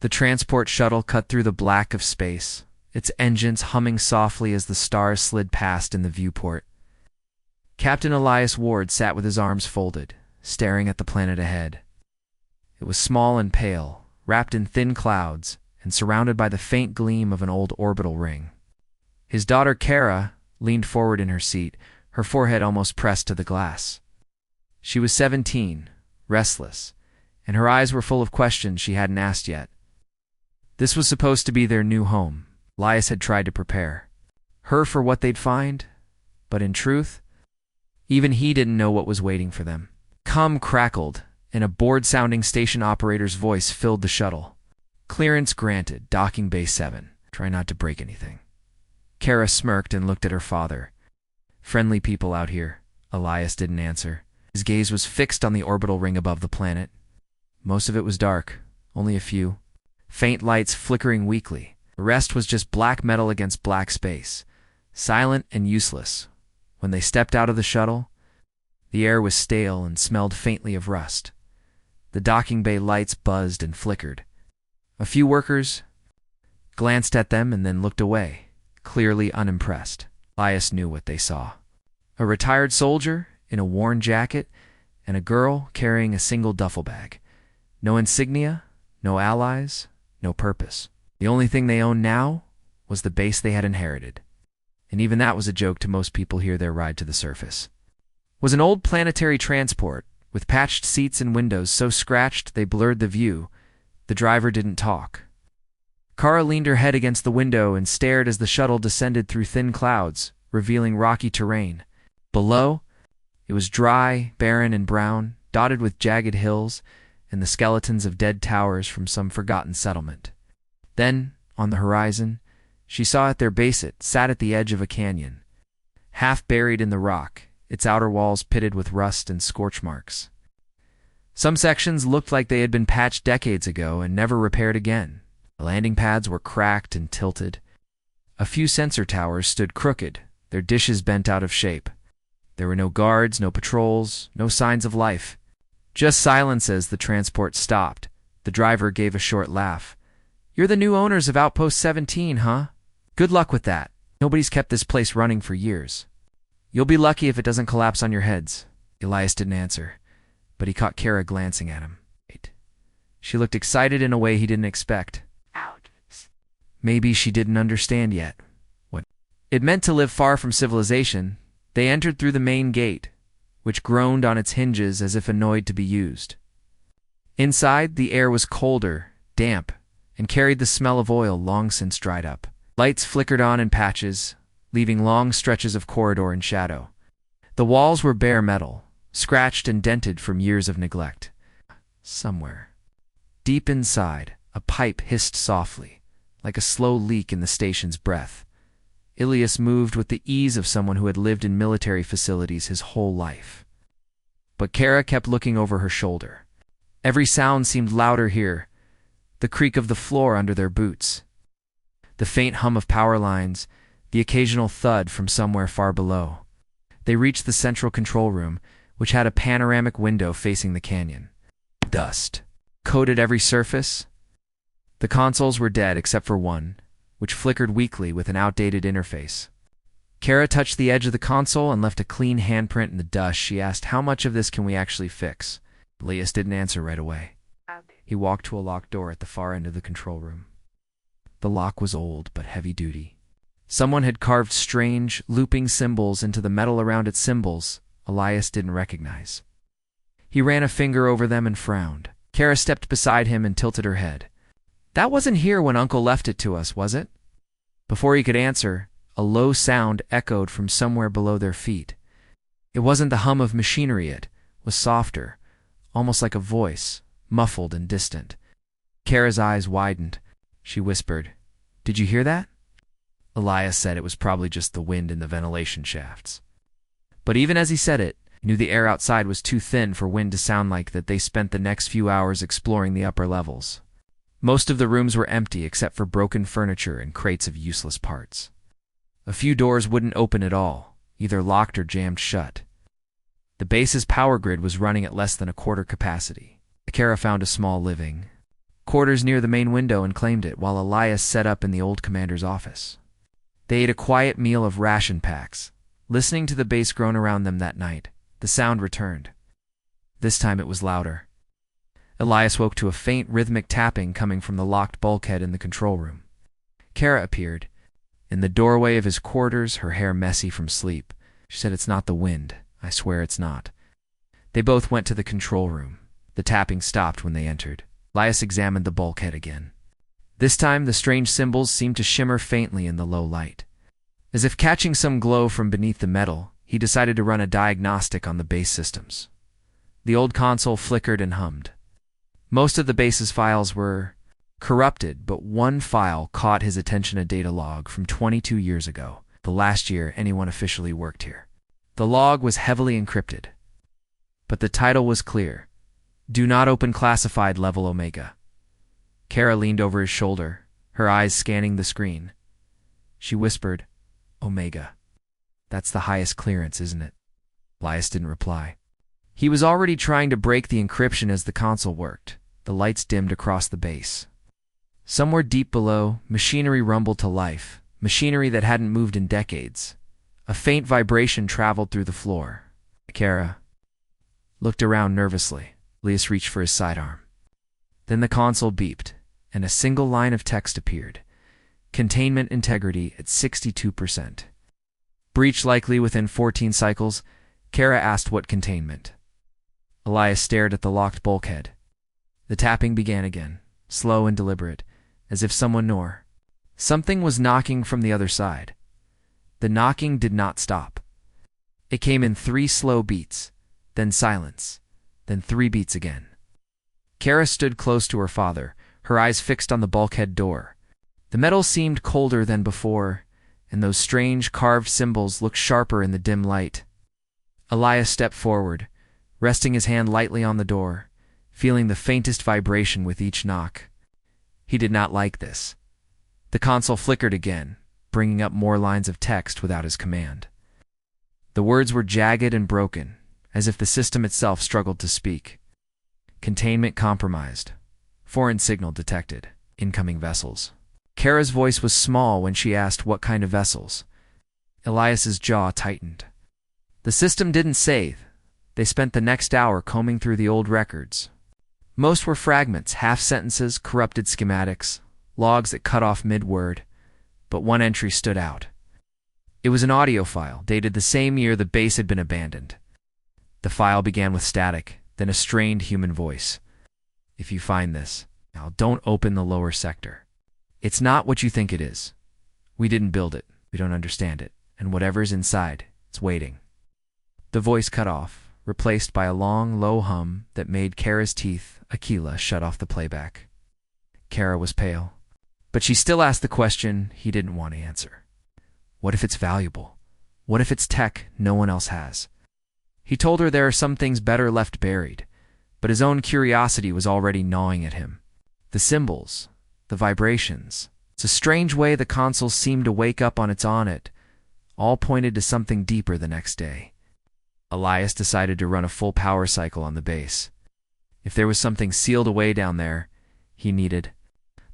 The transport shuttle cut through the black of space, its engines humming softly as the stars slid past in the viewport. Captain Elias Ward sat with his arms folded, staring at the planet ahead. It was small and pale, wrapped in thin clouds, and surrounded by the faint gleam of an old orbital ring. His daughter Kara leaned forward in her seat, her forehead almost pressed to the glass. She was 17, restless, and her eyes were full of questions she hadn't asked yet. This was supposed to be their new home. Elias had tried to prepare her for what they'd find, but in truth, even he didn't know what was waiting for them. "Come" crackled, and a bored-sounding station operator's voice filled the shuttle. "Clearance granted, docking bay 7. Try not to break anything." Kara smirked and looked at her father. "Friendly people out here." Elias didn't answer. His gaze was fixed on the orbital ring above the planet. Most of it was dark, only a few faint lights flickering weakly. The rest was just black metal against black space, silent and useless. When they stepped out of the shuttle, the air was stale and smelled faintly of rust. The docking bay lights buzzed and flickered. A few workers glanced at them and then looked away, clearly unimpressed. Elias knew what they saw. A retired soldier in a worn jacket and a girl carrying a single duffel bag. No insignia, no allies, no purpose. The only thing they owned now was the base they had inherited. And even that was a joke to most people here their ride to the surface. It was an old planetary transport, with patched seats and windows so scratched they blurred the view. The driver didn't talk. Kara leaned her head against the window and stared as the shuttle descended through thin clouds, revealing rocky terrain. Below, it was dry, barren, and brown, dotted with jagged hills and the skeletons of dead towers from some forgotten settlement. Then, on the horizon, she saw at their base it sat at the edge of a canyon, half buried in the rock, its outer walls pitted with rust and scorch marks. Some sections looked like they had been patched decades ago and never repaired again. The landing pads were cracked and tilted. A few sensor towers stood crooked, their dishes bent out of shape. There were no guards, no patrols, no signs of life. Just silence as the transport stopped. The driver gave a short laugh. "You're the new owners of Outpost 17, huh? Good luck with that. Nobody's kept this place running for years. You'll be lucky if it doesn't collapse on your heads." Elias didn't answer, but he caught Kara glancing at him. She looked excited in a way he didn't expect. Maybe she didn't understand yet what it meant to live far from civilization. They entered through the main gate, which groaned on its hinges as if annoyed to be used. Inside, the air was colder, damp, and carried the smell of oil long since dried up. Lights flickered on in patches, leaving long stretches of corridor in shadow. The walls were bare metal, scratched and dented from years of neglect. Somewhere, deep inside, a pipe hissed softly, like a slow leak in the station's breath. Elias moved with the ease of someone who had lived in military facilities his whole life. But Kara kept looking over her shoulder. Every sound seemed louder here, the creak of the floor under their boots, the faint hum of power lines, the occasional thud from somewhere far below. They reached the central control room, which had a panoramic window facing the canyon. Dust coated every surface. The consoles were dead except for one, which flickered weakly with an outdated interface. Kara touched the edge of the console and left a clean handprint in the dust. She asked, "How much of this can we actually fix?" Elias didn't answer right away. He walked to a locked door at the far end of the control room. The lock was old but heavy-duty. Someone had carved strange, looping symbols into the metal around its symbols Elias didn't recognize. He ran a finger over them and frowned. Kara stepped beside him and tilted her head. "That wasn't here when Uncle left it to us, was it?" Before he could answer, a low sound echoed from somewhere below their feet. It wasn't the hum of machinery, it was softer, almost like a voice, muffled and distant. Kara's eyes widened. She whispered, "Did you hear that?" Elias said it was probably just the wind in the ventilation shafts. But even as he said it, he knew the air outside was too thin for wind to sound like that. They spent the next few hours exploring the upper levels. Most of the rooms were empty except for broken furniture and crates of useless parts. A few doors wouldn't open at all, either locked or jammed shut. The base's power grid was running at less than a quarter capacity. Kara found a small living quarters near the main window and claimed it, while Elias set up in the old commander's office. They ate a quiet meal of ration packs. Listening to the bass groan around them that night, the sound returned. This time it was louder. Elias woke to a faint rhythmic tapping coming from the locked bulkhead in the control room. Kara appeared. In the doorway of his quarters, her hair messy from sleep. She said, "It's not the wind. I swear it's not." They both went to the control room. The tapping stopped when they entered. Elias examined the bulkhead again. This time, the strange symbols seemed to shimmer faintly in the low light. As if catching some glow from beneath the metal, he decided to run a diagnostic on the base systems. The old console flickered and hummed. Most of the base's files were corrupted, but one file caught his attention, a data log from 22 years ago, the last year anyone officially worked here. The log was heavily encrypted, but the title was clear: "Do not open classified level Omega." Kara leaned over his shoulder, her eyes scanning the screen. She whispered, "Omega. That's the highest clearance, isn't it?" Elias didn't reply. He was already trying to break the encryption as the console worked. The lights dimmed across the base. Somewhere deep below, machinery rumbled to life, machinery that hadn't moved in decades. A faint vibration traveled through the floor. Kara looked around nervously. Elias reached for his sidearm. Then the console beeped, and a single line of text appeared. Containment integrity at 62%. Breach likely within 14 cycles. Kara asked what containment. Elias stared at the locked bulkhead. The tapping began again, slow and deliberate, as if something was knocking from the other side. The knocking did not stop. It came in 3 slow beats, then silence, then 3 beats again. Kara stood close to her father, her eyes fixed on the bulkhead door. The metal seemed colder than before, and those strange carved symbols looked sharper in the dim light. Elias stepped forward, resting his hand lightly on the door, feeling the faintest vibration with each knock. He did not like this. The console flickered again, bringing up more lines of text without his command. The words were jagged and broken, as if the system itself struggled to speak. Containment compromised. Foreign signal detected. Incoming vessels. Kara's voice was small when she asked what kind of vessels. Elias's jaw tightened. The system didn't say. They spent the next hour combing through the old records. Most were fragments, half-sentences, corrupted schematics, logs that cut off mid-word, but one entry stood out. It was an audio file, dated the same year the base had been abandoned. The file began with static, then a strained human voice. "If you find this, now don't open the lower sector. It's not what you think it is. We didn't build it, we don't understand it, and whatever's inside, it's waiting." The voice cut off, replaced by a long, low hum that made Kara's teeth, Aquila, shut off the playback. Kara was pale, but she still asked the question he didn't want to answer. What if it's valuable? What if it's tech no one else has? He told her there are some things better left buried, but his own curiosity was already gnawing at him. The symbols, the vibrations. It's a strange way the console seemed to wake up on its it, all pointed to something deeper the next day. Elias decided to run a full power cycle on the base. If there was something sealed away down there, he needed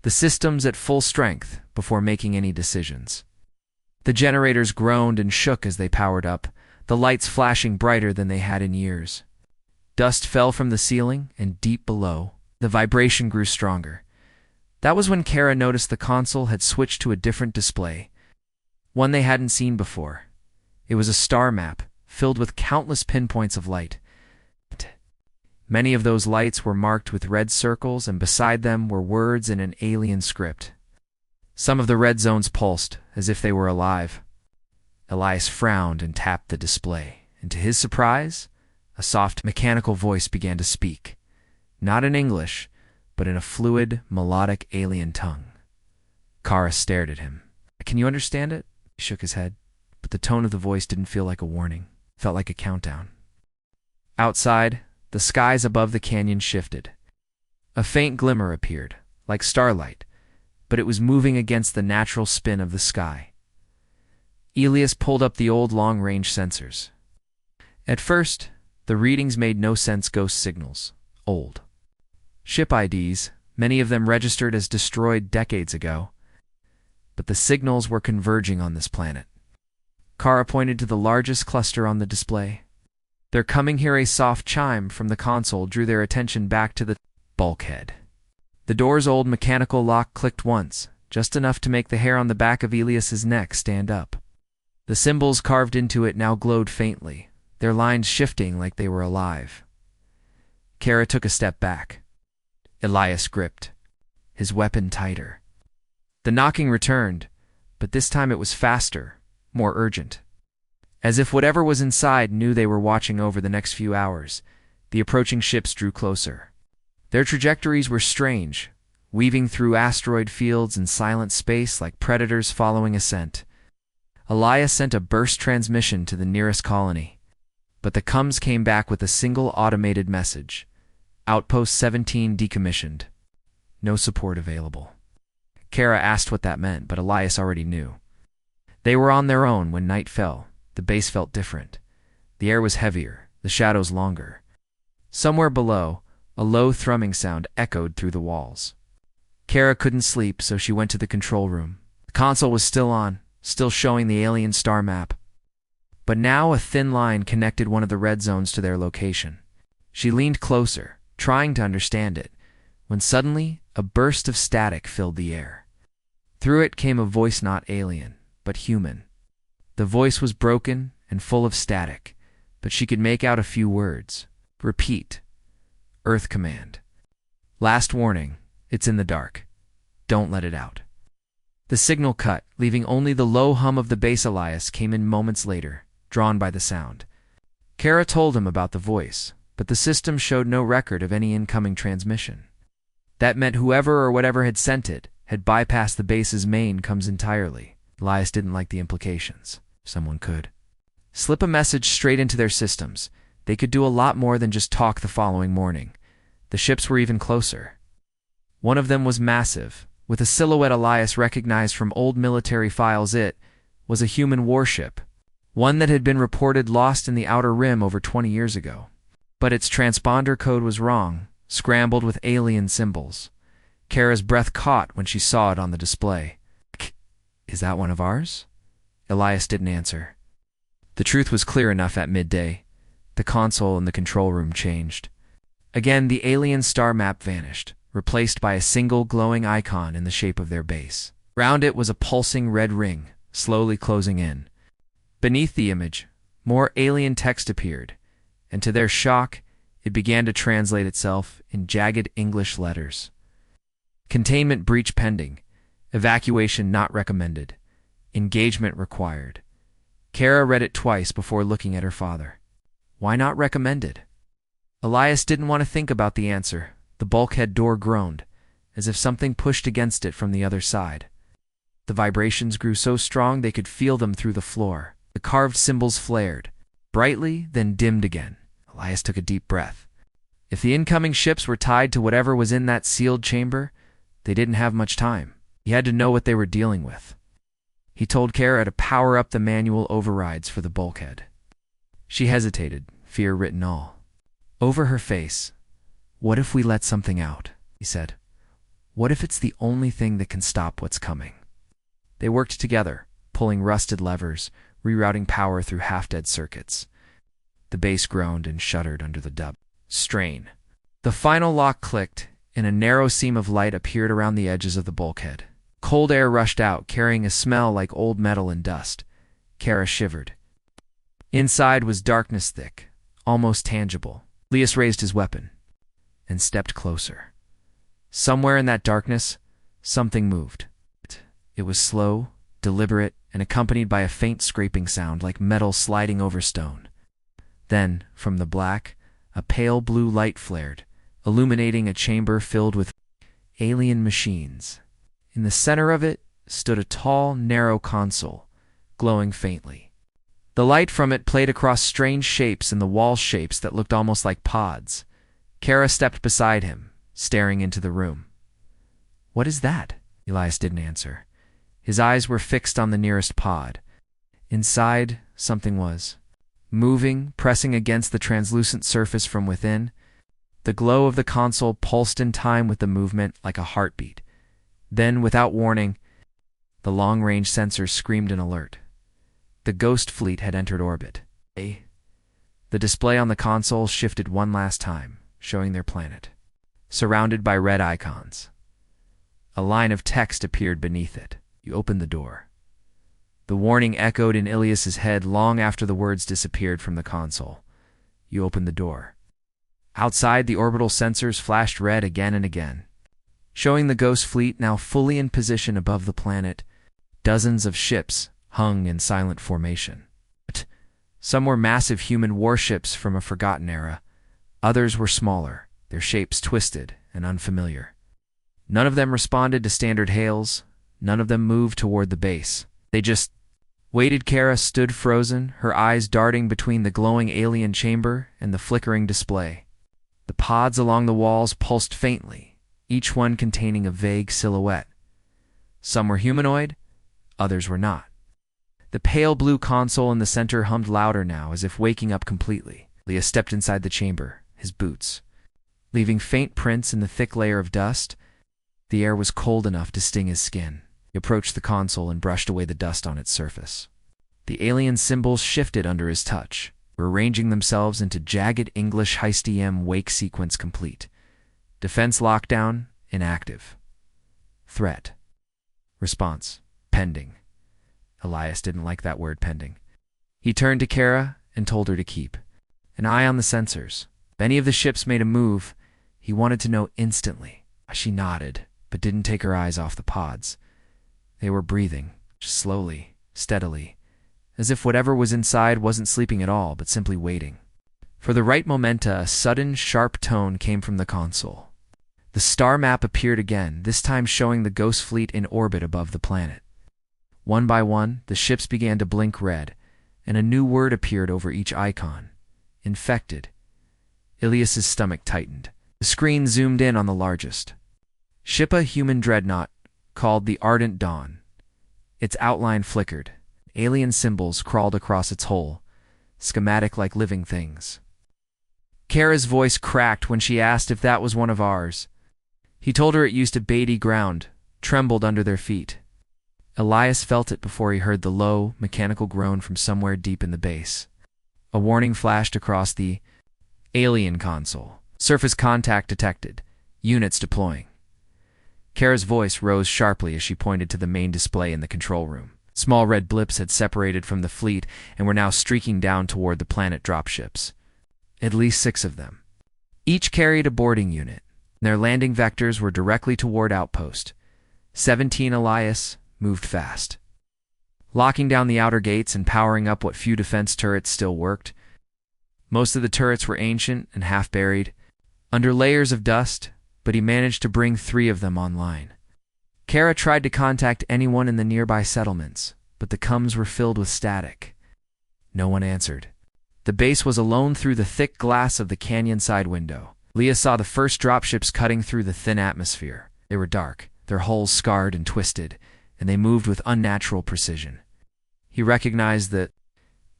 the systems at full strength before making any decisions. The generators groaned and shook as they powered up, the lights flashing brighter than they had in years. Dust fell from the ceiling, and deep below, the vibration grew stronger. That was when Kara noticed the console had switched to a different display, one they hadn't seen before. It was a star map, filled with countless pinpoints of light. Many of those lights were marked with red circles, and beside them were words in an alien script. Some of the red zones pulsed, as if they were alive. Elias frowned and tapped the display, and to his surprise, a soft, mechanical voice began to speak, not in English, but in a fluid, melodic alien tongue. Kara stared at him. "Can you understand it?" He shook his head, but the tone of the voice didn't feel like a warning. It felt like a countdown. Outside, the skies above the canyon shifted. A faint glimmer appeared, like starlight, but it was moving against the natural spin of the sky. Elias pulled up the old long-range sensors. At first, the readings made no sense. Ghost signals. Old. Ship IDs, many of them registered as destroyed decades ago. But the signals were converging on this planet. Kara pointed to the largest cluster on the display. Their coming here, a soft chime from the console drew their attention back to the bulkhead. The door's old mechanical lock clicked once, just enough to make the hair on the back of Elias's neck stand up. The symbols carved into it now glowed faintly, their lines shifting like they were alive. Kara took a step back. Elias gripped, his weapon tighter. The knocking returned, but this time it was faster, more urgent. As if whatever was inside knew they were watching over the next few hours, the approaching ships drew closer. Their trajectories were strange, weaving through asteroid fields and silent space like predators following a scent. Elias sent a burst transmission to the nearest colony, but the comms came back with a single automated message. Outpost 17 decommissioned. No support available. Kara asked what that meant, but Elias already knew. They were on their own when night fell. The base felt different. The air was heavier, the shadows longer. Somewhere below, a low thrumming sound echoed through the walls. Kara couldn't sleep, so she went to the control room. The console was still on, still showing the alien star map. But now a thin line connected one of the red zones to their location. She leaned closer, trying to understand it, when suddenly a burst of static filled the air. Through it came a voice not alien, but human. The voice was broken and full of static, but she could make out a few words. Repeat. Earth command. Last warning, it's in the dark. Don't let it out. The signal cut, leaving only the low hum of the base. Elias came in moments later, drawn by the sound. Kara told him about the voice, but the system showed no record of any incoming transmission. That meant whoever or whatever had sent it had bypassed the base's main comms entirely. Elias didn't like the implications. Someone could slip a message straight into their systems. They could do a lot more than just talk the following morning. The ships were even closer. One of them was massive, with a silhouette Elias recognized from old military files. It was a human warship, one that had been reported lost in the Outer Rim over 20 years ago. But its transponder code was wrong, scrambled with alien symbols. Kara's breath caught when she saw it on the display. Is that one of ours? Elias didn't answer. The truth was clear enough at midday. The console in the control room changed. Again, the alien star map vanished, replaced by a single glowing icon in the shape of their base. Round it was a pulsing red ring, slowly closing in. Beneath the image, more alien text appeared, and to their shock, it began to translate itself in jagged English letters. Containment breach pending. Evacuation not recommended. Engagement required. Kara read it twice before looking at her father. Why not recommended? Elias didn't want to think about the answer. The bulkhead door groaned, as if something pushed against it from the other side. The vibrations grew so strong they could feel them through the floor. The carved symbols flared, brightly, then dimmed again. Elias took a deep breath. If the incoming ships were tied to whatever was in that sealed chamber, they didn't have much time. He had to know what they were dealing with. He told Kara to power up the manual overrides for the bulkhead. She hesitated, fear written all over her face. What if we let something out? He said. What if it's the only thing that can stop what's coming? They worked together, pulling rusted levers, rerouting power through half-dead circuits. The base groaned and shuddered under the dub. Strain. The final lock clicked, and a narrow seam of light appeared around the edges of the bulkhead. Cold air rushed out, carrying a smell like old metal and dust. Kara shivered. Inside was darkness thick, almost tangible. Elias raised his weapon and stepped closer. Somewhere in that darkness, something moved. It was slow, deliberate, and accompanied by a faint scraping sound like metal sliding over stone. Then, from the black, a pale blue light flared, illuminating a chamber filled with alien machines. In the center of it stood a tall, narrow console, glowing faintly. The light from it played across strange shapes in the wall shapes that looked almost like pods. Kara stepped beside him, staring into the room. What is that? Elias didn't answer. His eyes were fixed on the nearest pod. Inside, something was moving, pressing against the translucent surface from within. The glow of the console pulsed in time with the movement like a heartbeat. Then, without warning, the long-range sensors screamed an alert. The Ghost fleet had entered orbit. The display on the console shifted one last time, showing their planet, surrounded by red icons. A line of text appeared beneath it. You opened the door. The warning echoed in Ilias's head long after the words disappeared from the console. You opened the door. Outside, the orbital sensors flashed red again and again, showing the Ghost fleet now fully in position above the planet. Dozens of ships hung in silent formation. Some were massive human warships from a forgotten era. Others were smaller, their shapes twisted and unfamiliar. None of them responded to standard hails. None of them moved toward the base. They just waited. Kara stood frozen, her eyes darting between the glowing alien chamber and the flickering display. The pods along the walls pulsed faintly, each one containing a vague silhouette. Some were humanoid, others were not. The pale blue console in the center hummed louder now, as if waking up completely. Leah stepped inside the chamber, his boots, leaving faint prints in the thick layer of dust. The air was cold enough to sting his skin. He approached the console and brushed away the dust on its surface. The alien symbols shifted under his touch, rearranging themselves into jagged English Heist EM wake sequence complete. Defense lockdown, inactive. Threat. Response, pending. Elias didn't like that word, pending. He turned to Kara and told her to keep an eye on the sensors. If any of the ships made a move, he wanted to know instantly. She nodded, but didn't take her eyes off the pods. They were breathing, slowly, steadily, as if whatever was inside wasn't sleeping at all, but simply waiting. For the right momenta, a sudden, sharp tone came from the console. The star map appeared again, this time showing the Ghost fleet in orbit above the planet. One by one, the ships began to blink red, and a new word appeared over each icon. Infected. Ilias's stomach tightened. The screen zoomed in on the largest. Ship a human dreadnought, called the Ardent Dawn. Its outline flickered. Alien symbols crawled across its hull, schematic like living things. Kara's voice cracked when she asked if that was one of ours. He told her it used to Beatty ground, trembled under their feet. Elias felt it before he heard the low, mechanical groan from somewhere deep in the base. A warning flashed across the alien console. Surface contact detected. Units deploying. Kara's voice rose sharply as she pointed to the main display in the control room. Small red blips had separated from the fleet and were now streaking down toward the planet dropships. At least 6 of them. Each carried a boarding unit. Their landing vectors were directly toward Outpost. 17 Elias moved fast, locking down the outer gates and powering up what few defense turrets still worked. Most of the turrets were ancient and half-buried, under layers of dust, but he managed to bring 3 of them online. Kara tried to contact anyone in the nearby settlements, but the comms were filled with static. No one answered. The base was alone through the thick glass of the canyon side window. Leah saw the first dropships cutting through the thin atmosphere. They were dark, their hulls scarred and twisted, and they moved with unnatural precision. He recognized that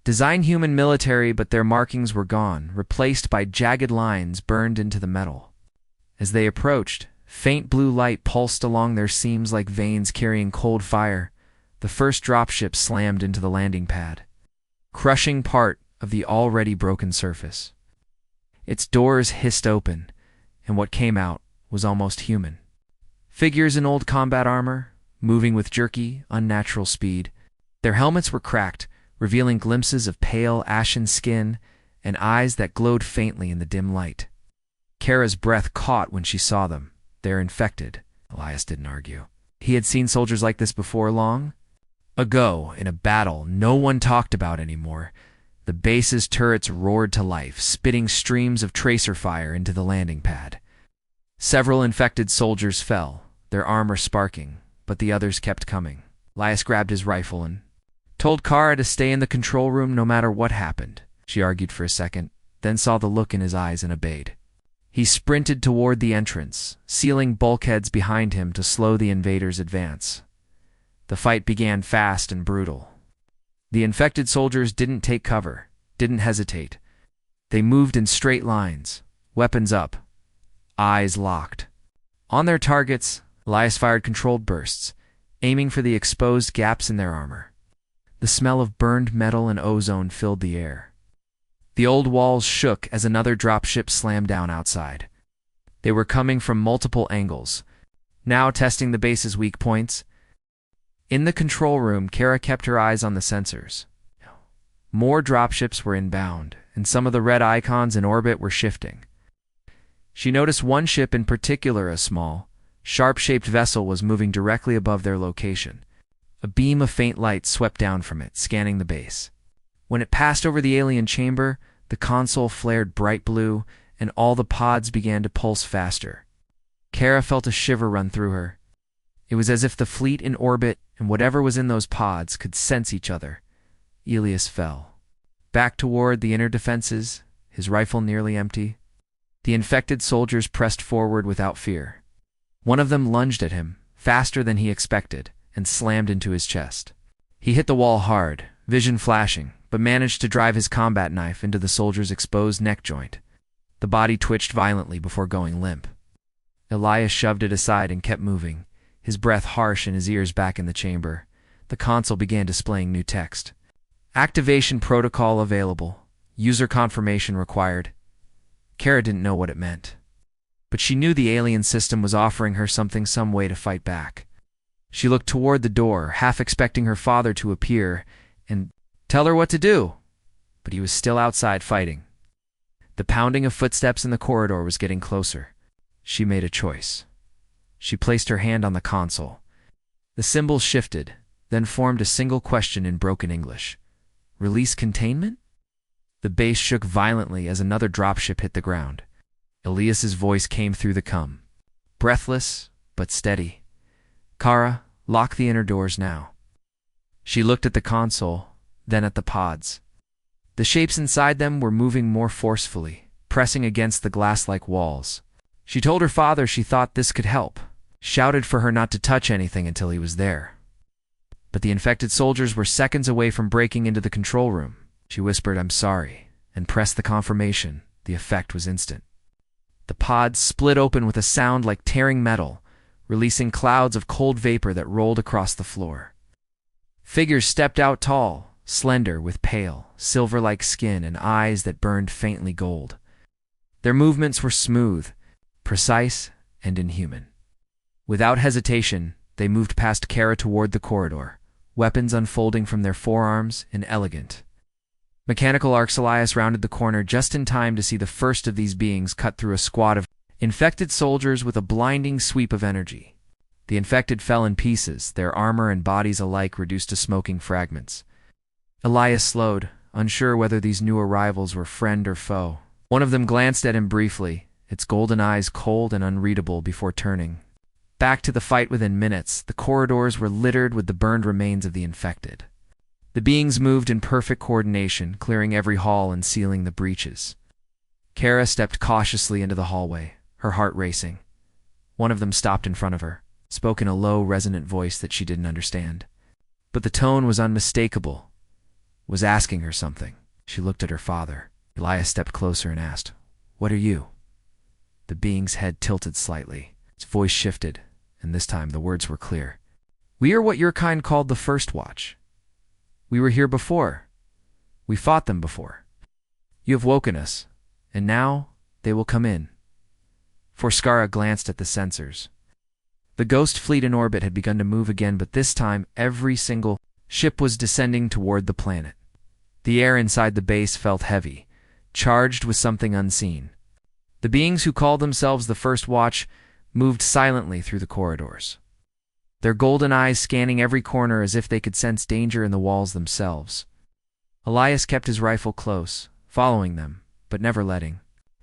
design human military, but their markings were gone, replaced by jagged lines burned into the metal. As they approached, faint blue light pulsed along their seams like veins carrying cold fire. The first dropship slammed into the landing pad, crushing part of the already broken surface. Its doors hissed open, and what came out was almost human. Figures in old combat armor, moving with jerky, unnatural speed. Their helmets were cracked, revealing glimpses of pale, ashen skin and eyes that glowed faintly in the dim light. Kara's breath caught when she saw them. They're infected. Elias didn't argue. He had seen soldiers like this before long ago, in a battle no one talked about anymore. The base's turrets roared to life, spitting streams of tracer fire into the landing pad. Several infected soldiers fell, their armor sparking, but the others kept coming. Elias grabbed his rifle and told Kara to stay in the control room no matter what happened. She argued for a second, then saw the look in his eyes and obeyed. He sprinted toward the entrance, sealing bulkheads behind him to slow the invaders' advance. The fight began fast and brutal. The infected soldiers didn't take cover, didn't hesitate. They moved in straight lines, weapons up, eyes locked. On their targets, Elias fired controlled bursts, aiming for the exposed gaps in their armor. The smell of burned metal and ozone filled the air. The old walls shook as another dropship slammed down outside. They were coming from multiple angles, now testing the base's weak points. In the control room, Kara kept her eyes on the sensors. More dropships were inbound, and some of the red icons in orbit were shifting. She noticed one ship in particular, a small, sharp-shaped vessel, was moving directly above their location. A beam of faint light swept down from it, scanning the base. When it passed over the alien chamber, the console flared bright blue, and all the pods began to pulse faster. Kara felt a shiver run through her. It was as if the fleet in orbit and whatever was in those pods could sense each other. Elias fell. Back toward the inner defenses, his rifle nearly empty. The infected soldiers pressed forward without fear. One of them lunged at him, faster than he expected, and slammed into his chest. He hit the wall hard, vision flashing, but managed to drive his combat knife into the soldier's exposed neck joint. The body twitched violently before going limp. Elias shoved it aside and kept moving, his breath harsh and his ears back in the chamber. The console began displaying new text. Activation protocol available. User confirmation required. Kara didn't know what it meant, but she knew the alien system was offering her some way to fight back. She looked toward the door, half expecting her father to appear and tell her what to do, but he was still outside fighting. The pounding of footsteps in the corridor was getting closer. She made a choice. She placed her hand on the console. The symbols shifted, then formed a single question in broken English. Release containment? The base shook violently as another dropship hit the ground. Elias's voice came through the cum. Breathless, but steady. Kara, lock the inner doors now. She looked at the console, then at the pods. The shapes inside them were moving more forcefully, pressing against the glass-like walls. She told her father she thought this could help, shouted for her not to touch anything until he was there. But the infected soldiers were seconds away from breaking into the control room. She whispered, "I'm sorry," and pressed the confirmation. The effect was instant. The pods split open with a sound like tearing metal, releasing clouds of cold vapor that rolled across the floor. Figures stepped out tall, slender, with pale, silver-like skin and eyes that burned faintly gold. Their movements were smooth, precise, and inhuman. Without hesitation, they moved past Kara toward the corridor, weapons unfolding from their forearms and elegant. Mechanical arcs. Elias rounded the corner just in time to see the first of these beings cut through a squad of infected soldiers with a blinding sweep of energy. The infected fell in pieces, their armor and bodies alike reduced to smoking fragments. Elias slowed, unsure whether these new arrivals were friend or foe. One of them glanced at him briefly, its golden eyes cold and unreadable, before turning. Back to the fight within minutes, the corridors were littered with the burned remains of the infected. The beings moved in perfect coordination, clearing every hall and sealing the breaches. Kara stepped cautiously into the hallway, her heart racing. One of them stopped in front of her, spoke in a low, resonant voice that she didn't understand. But the tone was unmistakable, was asking her something. She looked at her father. Elias stepped closer and asked, "What are you?" The being's head tilted slightly. Its voice shifted, and this time the words were clear. "We are what your kind called the First Watch. We were here before. We fought them before. You have woken us, and now they will come in." Forskara glanced at the sensors. The ghost fleet in orbit had begun to move again, but this time every single ship was descending toward the planet. The air inside the base felt heavy, charged with something unseen. The beings who called themselves the First Watch moved silently through the corridors, their golden eyes scanning every corner as if they could sense danger in the walls themselves. Elias kept his rifle close, following them, but never letting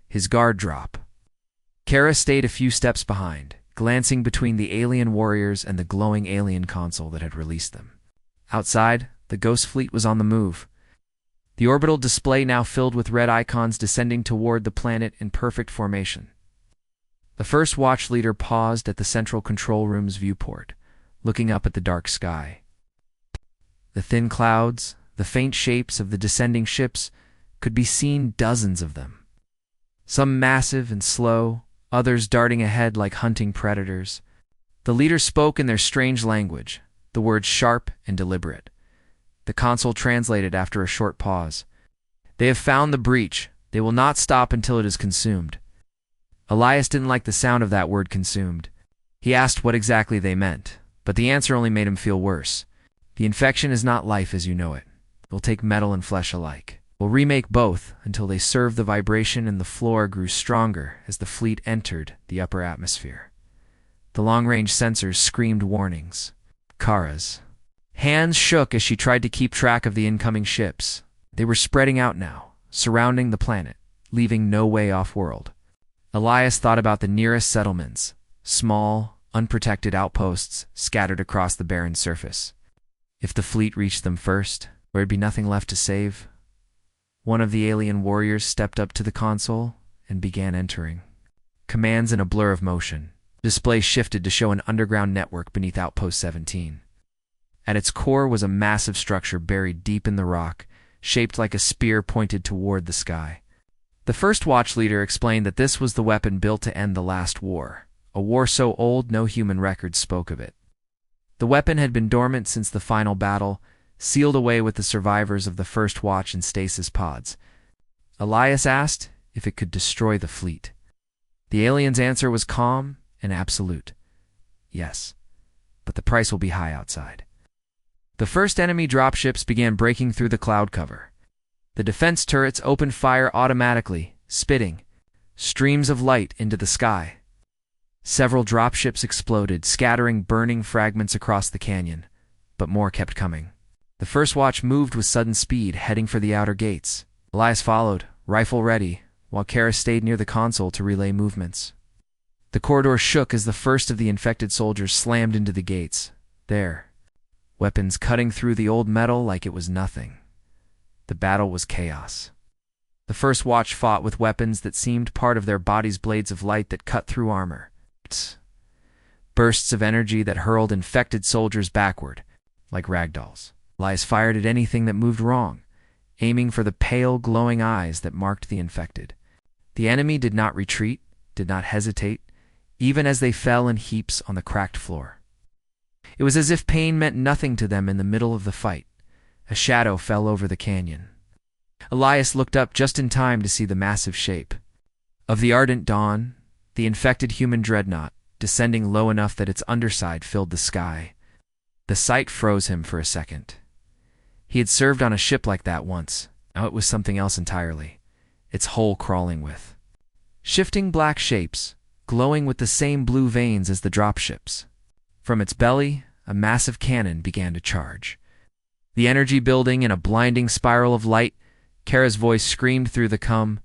his guard drop. Kara stayed a few steps behind, glancing between the alien warriors and the glowing alien console that had released them. Outside, the ghost fleet was on the move. The orbital display now filled with red icons descending toward the planet in perfect formation. The First Watch leader paused at the central control room's viewport, looking up at the dark sky. The thin clouds, the faint shapes of the descending ships, could be seen, dozens of them. Some massive and slow, others darting ahead like hunting predators. The leaders spoke in their strange language, the words sharp and deliberate. The consul translated after a short pause. "They have found the breach. They will not stop until it is consumed." Elias didn't like the sound of that word consumed. He asked what exactly they meant, but the answer only made him feel worse. The infection is not life as you know it. It will take metal and flesh alike. We'll remake both until they serve the vibration and the floor grew stronger as the fleet entered the upper atmosphere. The long-range sensors screamed warnings. Kara's hands shook as she tried to keep track of the incoming ships. They were spreading out now, surrounding the planet, leaving no way off-world. Elias thought about the nearest settlements, small, unprotected outposts scattered across the barren surface. If the fleet reached them first, there'd be nothing left to save. One of the alien warriors stepped up to the console and began entering. Commands in a blur of motion. Display shifted to show an underground network beneath Outpost 17. At its core was a massive structure buried deep in the rock, shaped like a spear pointed toward the sky. The first watch leader explained that this was the weapon built to end the last war, a war so old no human records spoke of it. The weapon had been dormant since the final battle, sealed away with the survivors of the first watch in stasis pods. Elias asked if it could destroy the fleet. The alien's answer was calm and absolute. Yes, but the price will be high outside. The first enemy dropships began breaking through the cloud cover. The defense turrets opened fire automatically, spitting streams of light into the sky. Several dropships exploded, scattering burning fragments across the canyon, but more kept coming. The first watch moved with sudden speed, heading for the outer gates. Elias followed, rifle ready, while Kara stayed near the console to relay movements. The corridor shook as the first of the infected soldiers slammed into the gates. There, weapons cutting through the old metal like it was nothing. The battle was chaos. The first watch fought with weapons that seemed part of their bodies, blades of light that cut through armor. Bursts of energy that hurled infected soldiers backward, like ragdolls. Elias fired at anything that moved wrong, aiming for the pale, glowing eyes that marked the infected. The enemy did not retreat, did not hesitate, even as they fell in heaps on the cracked floor. It was as if pain meant nothing to them in the middle of the fight. A shadow fell over the canyon. Elias looked up just in time to see the massive shape of the Ardent Dawn, the infected human dreadnought, descending low enough that its underside filled the sky. The sight froze him for a second. He had served on a ship like that once. Now it was something else entirely, its hull crawling with shifting black shapes, glowing with the same blue veins as the dropships. From its belly, a massive cannon began to charge. The energy building in a blinding spiral of light, Kara's voice screamed through the cum,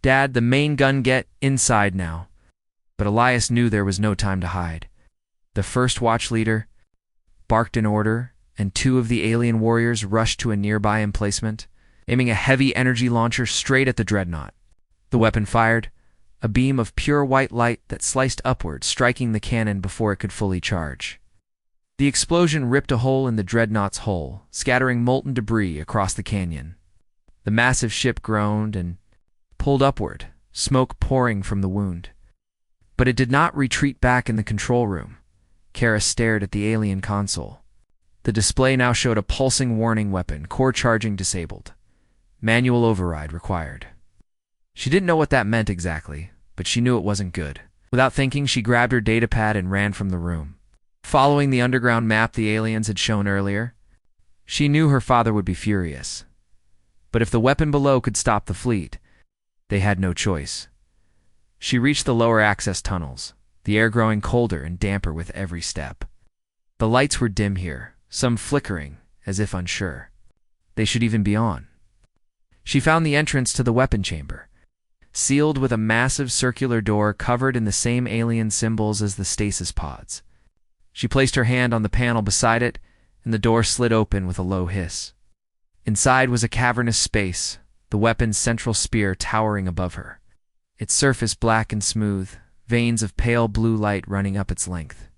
"Dad, the main gun, get inside now." But Elias knew there was no time to hide. The first watch leader barked an order, and two of the alien warriors rushed to a nearby emplacement, aiming a heavy energy launcher straight at the dreadnought. The weapon fired, a beam of pure white light that sliced upward, striking the cannon before it could fully charge. The explosion ripped a hole in the dreadnought's hull, scattering molten debris across the canyon. The massive ship groaned and pulled upward, smoke pouring from the wound. But it did not retreat back in the control room. Kara stared at the alien console. The display now showed a pulsing warning weapon, core charging disabled. Manual override required. She didn't know what that meant exactly, but she knew it wasn't good. Without thinking, she grabbed her datapad and ran from the room. Following the underground map the aliens had shown earlier, she knew her father would be furious. But if the weapon below could stop the fleet, they had no choice. She reached the lower access tunnels, the air growing colder and damper with every step. The lights were dim here, some flickering, as if unsure. They should even be on. She found the entrance to the weapon chamber, sealed with a massive circular door covered in the same alien symbols as the stasis pods. She placed her hand on the panel beside it, and the door slid open with a low hiss. Inside was a cavernous space, the weapon's central spear towering above her. Its surface black and smooth, veins of pale blue light running up its length.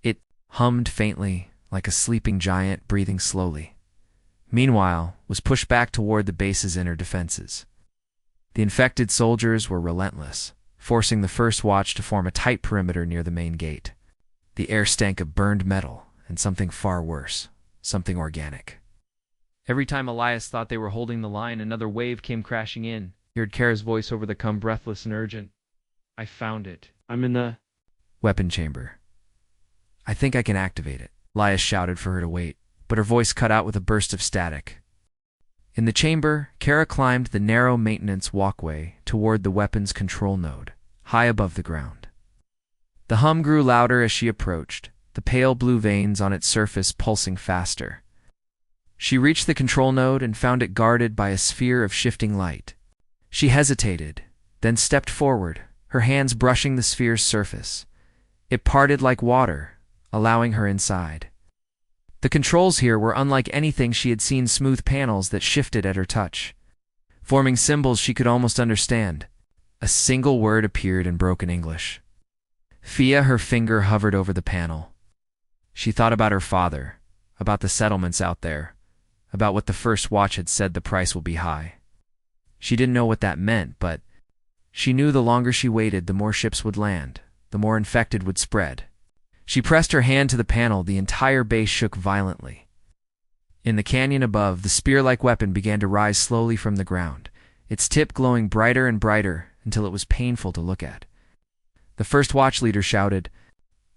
It hummed faintly, like a sleeping giant breathing slowly. Meanwhile, was pushed back toward the base's inner defenses. The infected soldiers were relentless, forcing the first watch to form a tight perimeter near the main gate. The air stank of burned metal and something far worse, something organic. Every time Elias thought they were holding the line, another wave came crashing in. He heard Kara's voice over the come, breathless and urgent. I found it. I'm in the weapon chamber. I think I can activate it. Elias shouted for her to wait, but her voice cut out with a burst of static. In the chamber, Kara climbed the narrow maintenance walkway toward the weapons control node, high above the ground. The hum grew louder as she approached, the pale blue veins on its surface pulsing faster. She reached the control node and found it guarded by a sphere of shifting light. She hesitated, then stepped forward, her hands brushing the sphere's surface. It parted like water, allowing her inside. The controls here were unlike anything she had seen, smooth panels that shifted at her touch, forming symbols she could almost understand. A single word appeared in broken English. Fia, her finger hovered over the panel. She thought about her father, about the settlements out there, about what the first watch had said the price will be high. She didn't know what that meant, but she knew the longer she waited, the more ships would land, the more infected would spread. She pressed her hand to the panel, the entire base shook violently. In the canyon above, the spear-like weapon began to rise slowly from the ground, its tip glowing brighter and brighter until it was painful to look at. The first watch leader shouted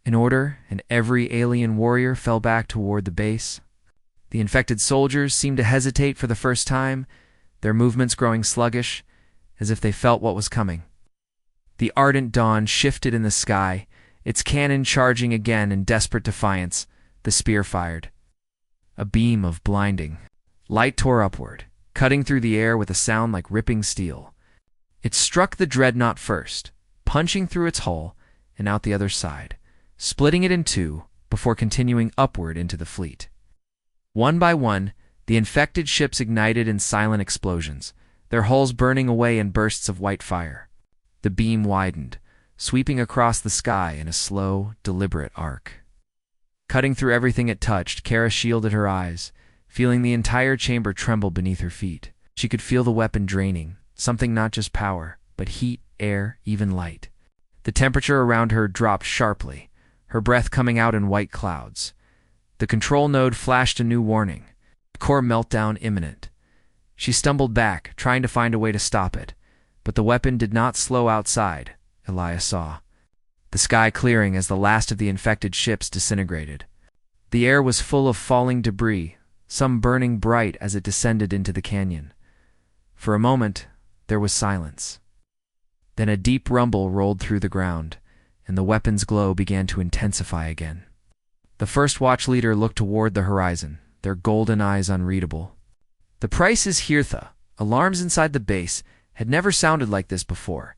an order, and every alien warrior fell back toward the base. The infected soldiers seemed to hesitate for the first time, their movements growing sluggish, as if they felt what was coming. The ardent dawn shifted in the sky, its cannon charging again in desperate defiance. The spear fired. A beam of blinding light tore upward, cutting through the air with a sound like ripping steel. It struck the dreadnought first, punching through its hull and out the other side, splitting it in two before continuing upward into the fleet. One by one, the infected ships ignited in silent explosions, their hulls burning away in bursts of white fire. The beam widened, sweeping across the sky in a slow, deliberate arc. Cutting through everything it touched, Kara shielded her eyes, feeling the entire chamber tremble beneath her feet. She could feel the weapon draining, something not just power, but heat, air, even light. The temperature around her dropped sharply, her breath coming out in white clouds. The control node flashed a new warning. Core meltdown imminent. She stumbled back, trying to find a way to stop it, but the weapon did not slow outside, Elias saw. The sky clearing as the last of the infected ships disintegrated. The air was full of falling debris, some burning bright as it descended into the canyon. For a moment, there was silence. Then a deep rumble rolled through the ground, and the weapon's glow began to intensify again. The first watch leader looked toward the horizon, their golden eyes unreadable. The price is Hirtha. Alarms inside the base had never sounded like this before.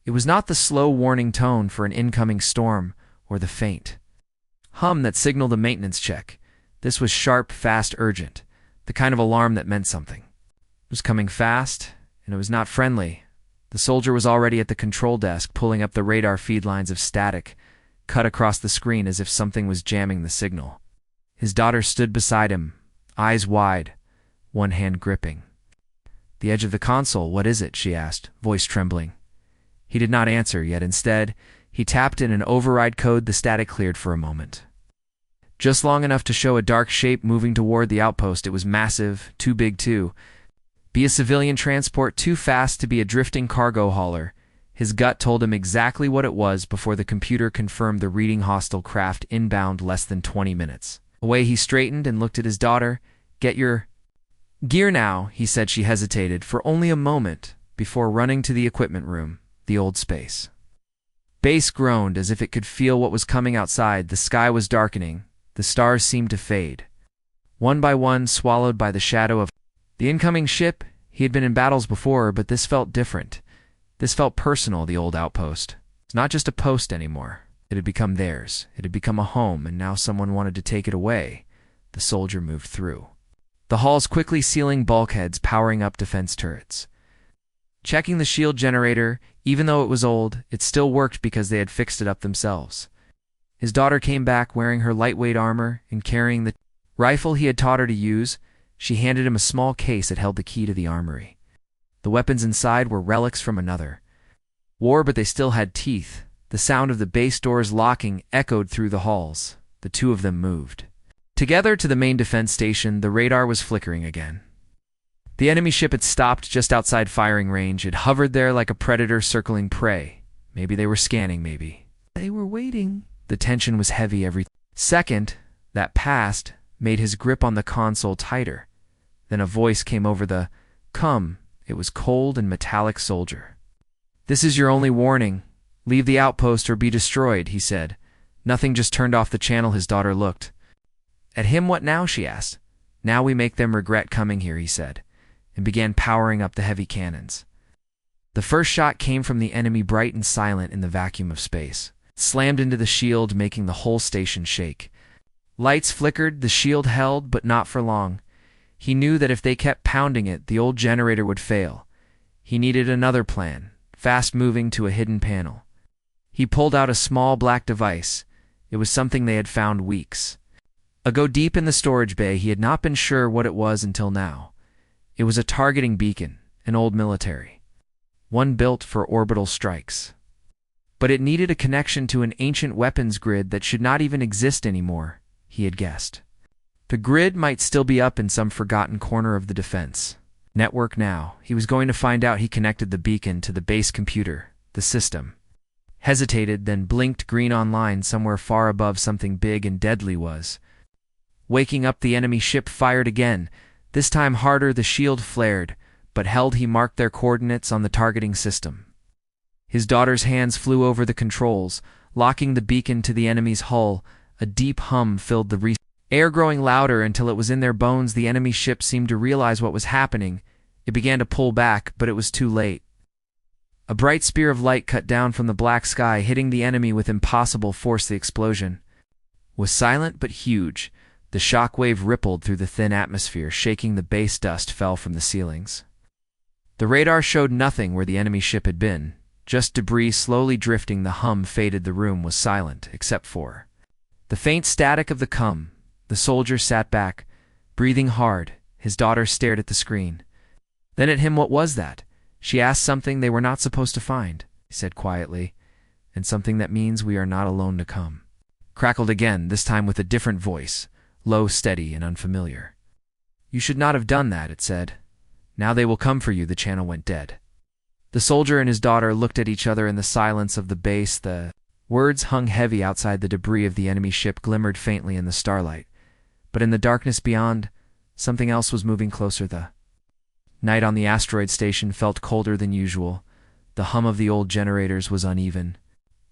It was not the slow warning tone for an incoming storm or the faint hum that signaled a maintenance check. This was sharp, fast, urgent, the kind of alarm that meant something. It was coming fast, and it was not friendly. The soldier was already at the control desk, pulling up the radar feed lines of static, cut across the screen as if something was jamming the signal. His daughter stood beside him, eyes wide, one hand gripping the edge of the console. What is it? She asked, voice trembling. He did not answer, yet instead, he tapped in an override code. The static cleared for a moment. Just long enough to show a dark shape moving toward the outpost. It was massive, too big to be a civilian transport, too fast to be a drifting cargo hauler. His gut told him exactly what it was before the computer confirmed the reading. Hostile craft inbound less than 20 minutes. Away he straightened and looked at his daughter. Get your gear now, he said. She hesitated for only a moment before running to the equipment room, the old space. Base groaned as if it could feel what was coming outside. The sky was darkening. The stars seemed to fade, one by one swallowed by the shadow of the incoming ship. He had been in battles before, but this felt different. This felt personal. The old outpost. It's not just a post anymore. It had become theirs. It had become a home, and now someone wanted to take it away. The soldier moved through the halls, quickly sealing bulkheads, powering up defense turrets. Checking the shield generator, even though it was old, it still worked because they had fixed it up themselves. His daughter came back wearing her lightweight armor and carrying the rifle he had taught her to use. She handed him a small case that held the key to the armory. The weapons inside were relics from another war, but they still had teeth. The sound of the base doors locking echoed through the halls. The two of them moved together to the main defense station. The radar was flickering again. The enemy ship had stopped just outside firing range. It hovered there like a predator circling prey. Maybe they were scanning, maybe they were waiting. The tension was heavy every second that passed made his grip on the console tighter. Then a voice came over the "Come." It was cold and metallic. "Soldier, this is your only warning. Leave the outpost or be destroyed," he said. Nothing, just turned off the channel. His daughter looked at him. "What now?" she asked. "Now we make them regret coming here," he said, and began powering up the heavy cannons. The first shot came from the enemy, bright and silent in the vacuum of space. It slammed into the shield, making the whole station shake. Lights flickered. The shield held, but not for long. He knew that if they kept pounding it, the old generator would fail. He needed another plan, fast-moving to a hidden panel. He pulled out a small black device. It was something they had found weeks ago deep in the storage bay. He had not been sure what it was until now. It was a targeting beacon, an old military one built for orbital strikes. But it needed a connection to an ancient weapons grid that should not even exist anymore, he had guessed. The grid might still be up in some forgotten corner of the defense network now. He was going to find out. He connected the beacon to the base computer. The system hesitated, then blinked green online. Somewhere far above, something big and deadly was waking up. The enemy ship fired again, this time harder. The shield flared, but held. He marked their coordinates on the targeting system. His daughter's hands flew over the controls, locking the beacon to the enemy's hull. A deep hum filled the air, growing louder until it was in their bones. The enemy ship seemed to realize what was happening. It began to pull back, but it was too late. A bright spear of light cut down from the black sky, hitting the enemy with impossible force. The explosion was silent but huge. The shock wave rippled through the thin atmosphere, shaking the base. Dust fell from the ceilings. The radar showed nothing where the enemy ship had been, just debris slowly drifting. The hum faded. The room was silent, except for the faint static of the cum. The soldier sat back, breathing hard. His daughter stared at the screen, then at him. "What was that?" she asked. "Something they were not supposed to find," he said quietly, "and something that means we are not alone to come." Crackled again, this time with a different voice, low, steady, and unfamiliar. "You should not have done that," it said. "Now they will come for you." The channel went dead. The soldier and his daughter looked at each other in the silence of the base. The words hung heavy outside. The debris of the enemy ship glimmered faintly in the starlight, but in the darkness beyond, something else was moving closer. The night on the asteroid station felt colder than usual. The hum of the old generators was uneven,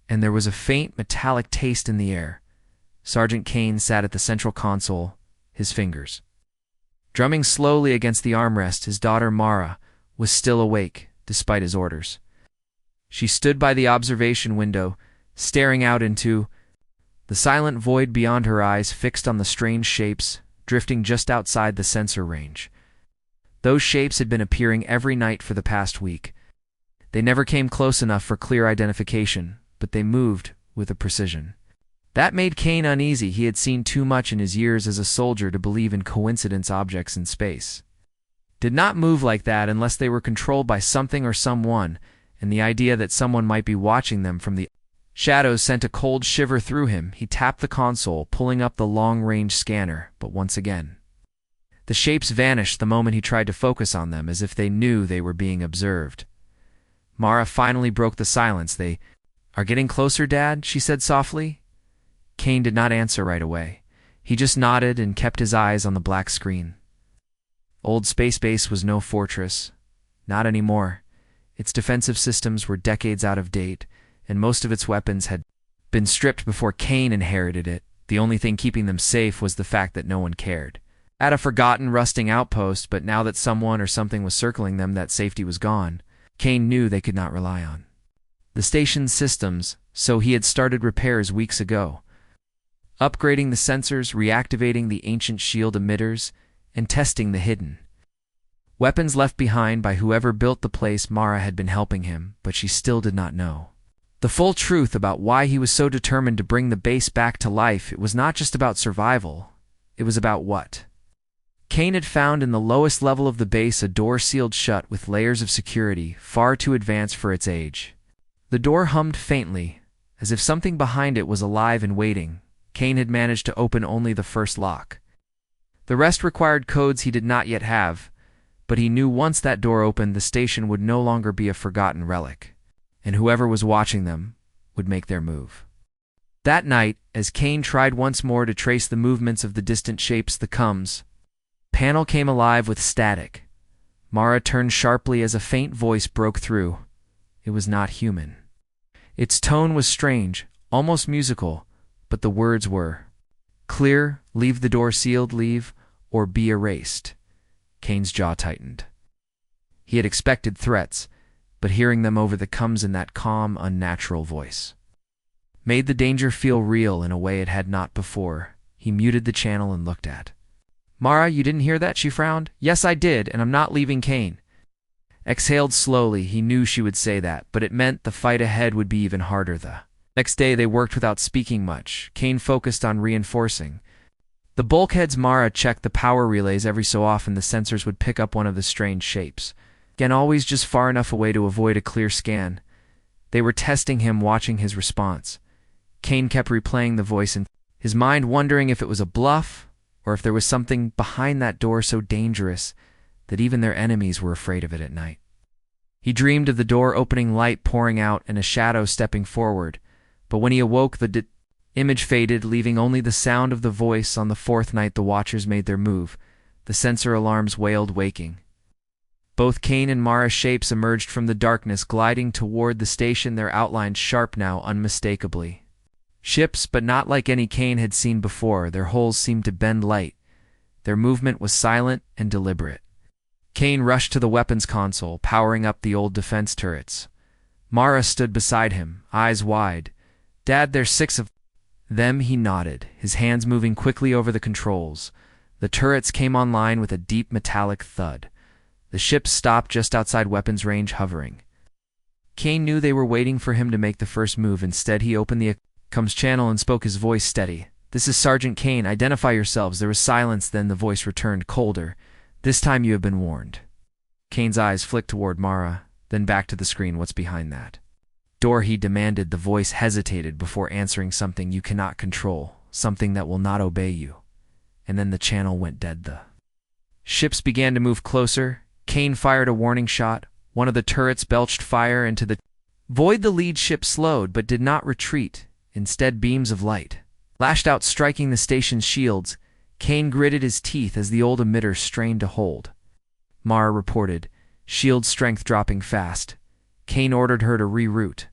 and there was a faint metallic taste in the air. Sergeant Kane sat at the central console, his fingers drumming slowly against the armrest. His daughter Mara was still awake, despite his orders. She stood by the observation window, staring out into the silent void beyond. Her eyes fixed on the strange shapes drifting just outside the sensor range. Those shapes had been appearing every night for the past week. They never came close enough for clear identification, but they moved with a precision that made Kane uneasy. He had seen too much in his years as a soldier to believe in coincidence. Objects in space did not move like that unless they were controlled by something or someone, and the idea that someone might be watching them from the shadows sent a cold shiver through him. He tapped the console, pulling up the long-range scanner, but once again the shapes vanished the moment he tried to focus on them, as if they knew they were being observed. Mara finally broke the silence. "They are getting closer, Dad," she said softly. Kane did not answer right away. He just nodded and kept his eyes on the black screen. Old Space Base was no fortress. Not anymore. Its defensive systems were decades out of date, and most of its weapons had been stripped before Kane inherited it. The only thing keeping them safe was the fact that no one cared. At a forgotten rusting outpost, but now that someone or something was circling them, that safety was gone. Kane knew they could not rely on the station's systems, so he had started repairs weeks ago. Upgrading the sensors, reactivating the ancient shield emitters, and testing the hidden weapons left behind by whoever built the place. Mara had been helping him, but she still did not know the full truth about why he was so determined to bring the base back to life. It was not just about survival. It was about what Kane had found in the lowest level of the base, a door sealed shut with layers of security far too advanced for its age. The door hummed faintly, as if something behind it was alive and waiting. Kane had managed to open only the first lock. The rest required codes he did not yet have, but he knew once that door opened, the station would no longer be a forgotten relic, and whoever was watching them would make their move. That night, as Kane tried once more to trace the movements of the distant shapes, the panel came alive with static. Mara turned sharply as a faint voice broke through. It was not human. Its tone was strange, almost musical, but the words were clear: leave the door sealed, leave, or be erased. Kane's jaw tightened. He had expected threats, but hearing them over the comes in that calm, unnatural voice made the danger feel real in a way it had not before. He muted the channel and looked at Mara. You didn't hear that? She frowned. Yes, I did, and I'm not leaving. Kane exhaled slowly. He knew she would say that, but it meant the fight ahead would be even harder. The next day they worked without speaking much. Kane focused on reinforcing the bulkheads. Mara checked the power relays every so often. The sensors would pick up one of the strange shapes, again always just far enough away to avoid a clear scan. They were testing him, watching his response. Kane kept replaying the voice in his mind, wondering if it was a bluff or if there was something behind that door so dangerous that even their enemies were afraid of it at night. He dreamed of the door opening, light pouring out, and a shadow stepping forward, but when he awoke, the image faded, leaving only the sound of the voice. On the fourth night, the watchers made their move. The sensor alarms wailed, waking. Both Kane and Mara's shapes emerged from the darkness, gliding toward the station, their outlines sharp now, unmistakably ships, but not like any Kane had seen before. Their hulls seemed to bend light. Their movement was silent and deliberate. Kane rushed to the weapons console, powering up the old defense turrets. Mara stood beside him, eyes wide. Dad, there's 6 of them. He nodded, his hands moving quickly over the controls. The turrets came online with a deep metallic thud. The ships stopped just outside weapons range, hovering. Kane knew they were waiting for him to make the first move. Instead, he opened the comms channel and spoke, his voice steady. This is Sergeant Kane. Identify yourselves. There was silence, then the voice returned, colder. This time you have been warned. Kane's eyes flicked toward Mara, then back to the screen. What's behind that door? He demanded. The voice hesitated before answering. Something you cannot control, something that will not obey you. And then the channel went dead. The ships began to move closer. Kane fired a warning shot. One of the turrets belched fire into the void. The lead ship slowed, but did not retreat. Instead, beams of light lashed out, striking the station's shields. Kane gritted his teeth as the old emitter strained to hold. Mara reported, shield strength dropping fast. Kane ordered her to reroute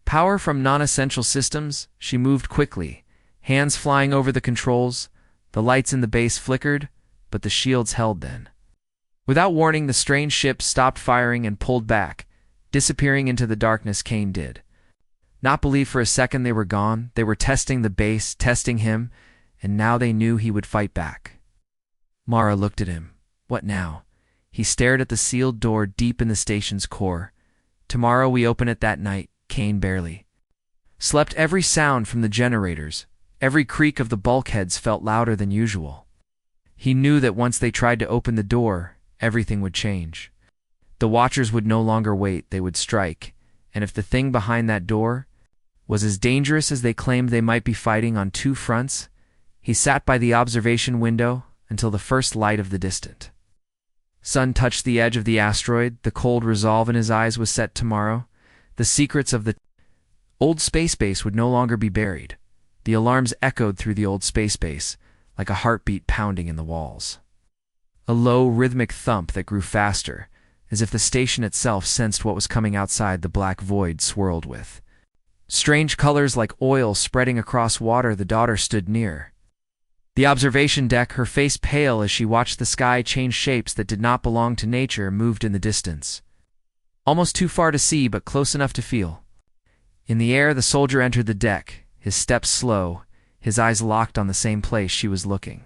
power from non-essential systems. She moved quickly, hands flying over the controls. The lights in the base flickered, but the shields held then. Without warning, the strange ship stopped firing and pulled back, disappearing into the darkness. Kane did not believe for a second they were gone. They were testing the base, testing him, and now they knew he would fight back. Mara looked at him. What now? He stared at the sealed door deep in the station's core. Tomorrow we open it. That night, Kane barely slept. Every sound from the generators, every creak of the bulkheads felt louder than usual. He knew that once they tried to open the door, everything would change. The watchers would no longer wait, they would strike, and if the thing behind that door was as dangerous as they claimed, they might be fighting on 2 fronts. He sat by the observation window until the first light of the distant sun touched the edge of the asteroid. The cold resolve in his eyes was set. Tomorrow, the secrets of the old space base would no longer be buried. The alarms echoed through the old space base, like a heartbeat pounding in the walls. A low, rhythmic thump that grew faster, as if the station itself sensed what was coming outside. The black void swirled with strange colors like oil spreading across water. The daughter stood near the observation deck, her face pale as she watched the sky change. Shapes that did not belong to nature moved in the distance, almost too far to see but close enough to feel. In the air, the soldier entered the deck, his steps slow, his eyes locked on the same place she was looking.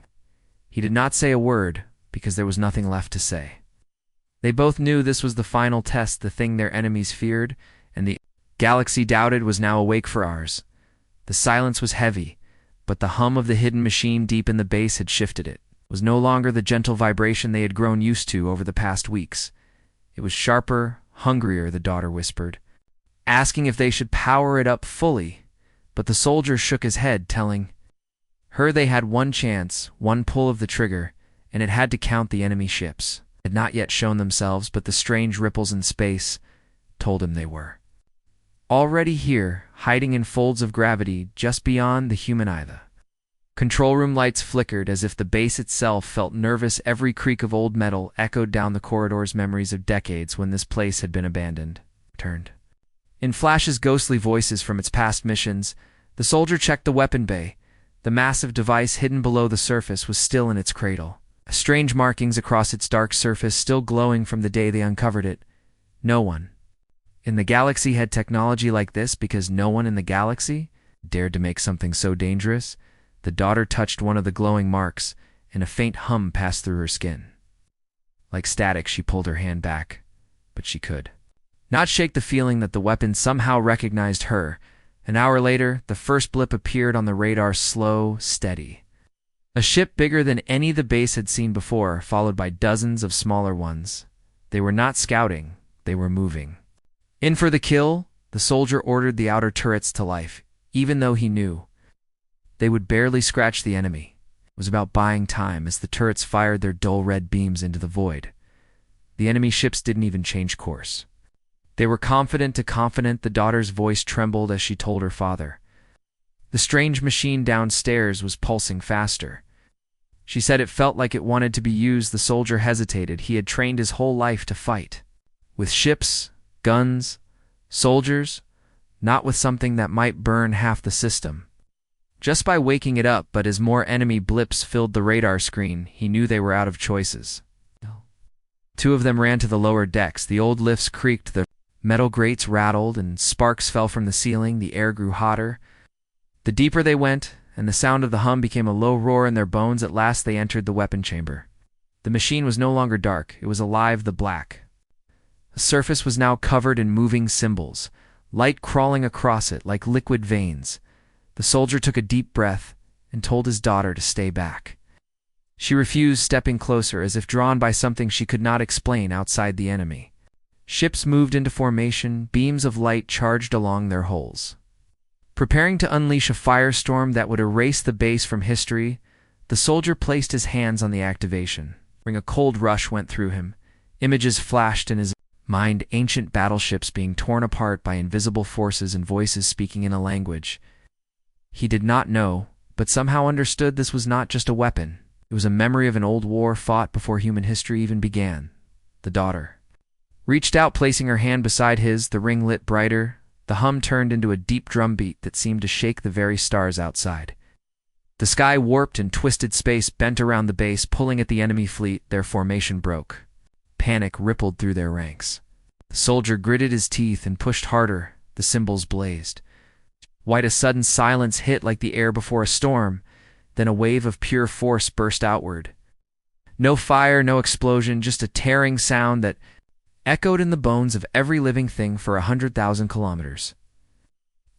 He did not say a word, because there was nothing left to say. They both knew this was the final test. The thing their enemies feared and the galaxy doubted was now awake for ours. The silence was heavy, but the hum of the hidden machine deep in the base had shifted. It was no longer the gentle vibration they had grown used to over the past weeks. It was sharper, hungrier. The daughter whispered, asking if they should power it up fully, but the soldier shook his head, telling her they had one chance, one pull of the trigger, and it had to count the enemy ships. Had not yet shown themselves, but the strange ripples in space told him they were already here, hiding in folds of gravity just beyond the human eye. The control room lights flickered as if the base itself felt nervous. Every creak of old metal echoed down the corridors, memories of decades when this place had been abandoned. Turned. In flashes, ghostly voices from its past missions, the soldier checked the weapon bay. The massive device hidden below the surface was still in its cradle. Strange markings across its dark surface still glowing from the day they uncovered it. No one in the galaxy had technology like this, because no one in the galaxy dared to make something so dangerous. The daughter touched one of the glowing marks, and a faint hum passed through her skin. Like static, she pulled her hand back, but she could not shake the feeling that the weapon somehow recognized her. An hour later, the first blip appeared on the radar, slow, steady. A ship bigger than any the base had seen before, followed by dozens of smaller ones. They were not scouting, they were moving. In for the kill, the soldier ordered the outer turrets to life, even though he knew they would barely scratch the enemy. It was about buying time as the turrets fired their dull red beams into the void. The enemy ships didn't even change course. They were confident. The daughter's voice trembled as she told her father. The strange machine downstairs was pulsing faster. She said it felt like it wanted to be used. The soldier hesitated. He had trained his whole life to fight. With ships, guns, soldiers, not with something that might burn half the system. Just by waking it up, but as more enemy blips filled the radar screen, he knew they were out of choices. Two of them ran to the lower decks. The old lifts creaked, the metal grates rattled, and sparks fell from the ceiling. The air grew hotter. The deeper they went, and the sound of the hum became a low roar in their bones. At last they entered the weapon chamber. The machine was no longer dark. It was alive, the black. The surface was now covered in moving symbols, light crawling across it like liquid veins. The soldier took a deep breath and told his daughter to stay back. She refused, stepping closer as if drawn by something she could not explain outside the enemy. Ships moved into formation, beams of light charged along their hulls. Preparing to unleash a firestorm that would erase the base from history, the soldier placed his hands on the activation. A cold rush went through him. Images flashed in his mind, ancient battleships being torn apart by invisible forces and voices speaking in a language he did not know, but somehow understood. This was not just a weapon. It was a memory of an old war fought before human history even began. The daughter reached out, placing her hand beside his. The ring lit brighter. The hum turned into a deep drumbeat that seemed to shake the very stars outside. The sky warped and twisted. Space bent around the base, pulling at the enemy fleet. Their formation broke. Panic rippled through their ranks. The soldier gritted his teeth and pushed harder. The symbols blazed. White, a sudden silence hit like the air before a storm. Then a wave of pure force burst outward. No fire, no explosion, just a tearing sound that echoed in the bones of every living thing for 100,000 kilometers.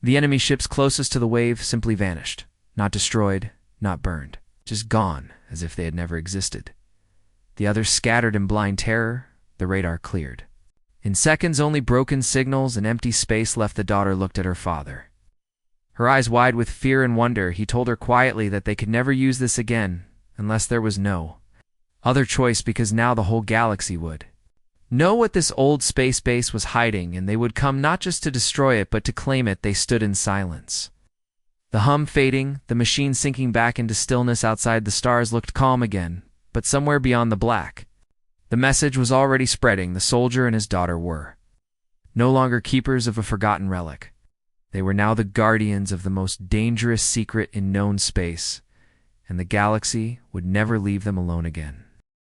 The enemy ships closest to the wave simply vanished. Not destroyed, not burned. Just gone, as if they had never existed. The others scattered in blind terror. The radar cleared. In seconds, only broken signals and empty space left. The daughter looked at her father. Her eyes wide with fear and wonder. He told her quietly that they could never use this again, unless there was no other choice, because now the whole galaxy would know what this old space base was hiding, and they would come not just to destroy it, but to claim it. They stood in silence. The hum fading, the machine sinking back into stillness. Outside, the stars looked calm again, but somewhere beyond the black, the message was already spreading. The soldier and his daughter were no longer keepers of a forgotten relic. They were now the guardians of the most dangerous secret in known space, and the galaxy would never leave them alone again.